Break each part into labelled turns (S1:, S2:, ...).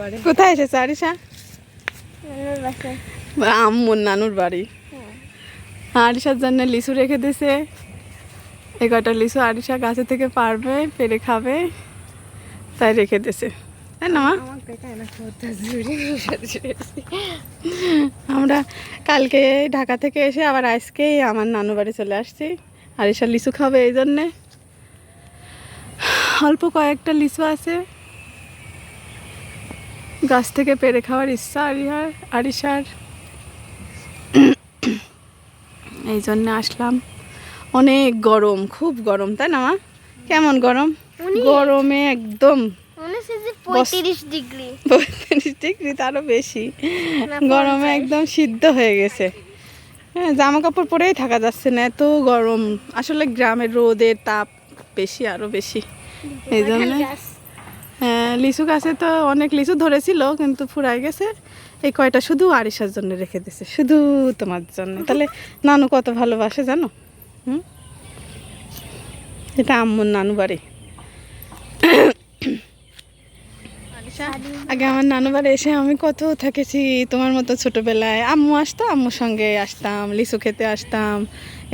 S1: আরে কোথায় এসেছে আরিশা? আম্মুর নানুর বাড়ি। আরিশার জন্য লিচু রেখে দিছে। এই কটা লিচু আরিশা গাছে থেকে পারবে, পেরে খাবে, তাই রেখে দিছে, তাই না? আমরা কালকে ঢাকা থেকে এসে আবার আজকেই আমার নানু বাড়ি চলে আসছি। আরিশা লিচু খাবে, এই জন্যে অল্প কয়েকটা লিচু আছে, গাছ থেকে পেরে খাওয়ার ইচ্ছা আরিশার, এই জন্য আসলাম। অনেক গরম, খুব গরম, তাই না মা? কেমন গরম? গরমে একদম
S2: 35 ডিগ্রি,
S1: 35 ডিগ্রি, তারও বেশি। গরমে একদম সিদ্ধ হয়ে গেছে। হ্যাঁ, জামা কাপড় পরেই থাকা যাচ্ছে না, এত গরম। আসলে গ্রামের রোদের তাপ বেশি, আরো বেশি, এই জন্য। হ্যাঁ, লিচু গাছে তো অনেক লিচু ধরেছিল, কিন্তু ফুরাই গেছে। এই কয়টা শুধু আরিশার জন্য রেখে দিছে, শুধু তোমার জন্য। তাহলে নানু কত ভালোবাসে জানো? এটা আম্মুর নানু বাড়ি। আগে আমার নানু বাড়ি এসে আমি কত থেকেছি তোমার মতো ছোটবেলায়। আম্মু আসতো, আম্মুর সঙ্গে আসতাম, লিচু খেতে আসতাম,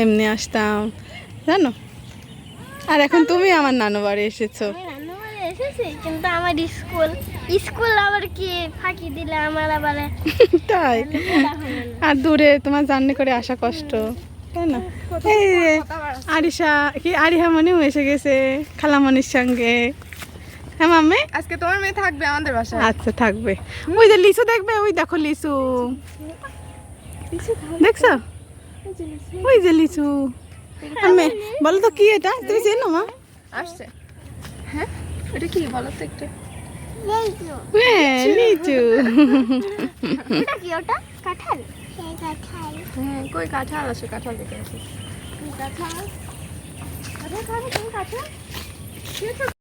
S1: এমনি আসতাম, জানো। আর এখন তুমি আমার নানু বাড়ি এসেছো।
S2: কিন্তু আমার স্কুল আবার কি ফাঁকি দিলে আমার আবার
S1: তাই? আর দূরে তোমার জার্নি করে আসা কষ্ট, তাই না? এই আরিশা কি আরিহামণিও এসে গেছে খালামণির সঙ্গে। হ্যাঁ মাম্মি,
S3: আজকে তোমার মেয়ে থাকবে আমাদের বাসায়।
S1: আচ্ছা থাকবে। ওই যে লিচু দেখবে, ওই দেখো লিচু, দেখছো? ওই যে লিচু। আমি বলো তো কি এটা, তুমি চেনো মা?
S3: আসছে। হ্যাঁ, এটা কি বলো তো একটু?
S1: হ্যাঁ, লিচু।
S2: ওটা কি? ওটা কাঁঠাল। কাঁঠাল।
S3: হ্যাঁ, কই কাঁঠাল আছে? কাঁঠাল দেখে আসি।
S2: কাঁঠাল। কাঁঠাল খাবে তুমি? কাঁঠাল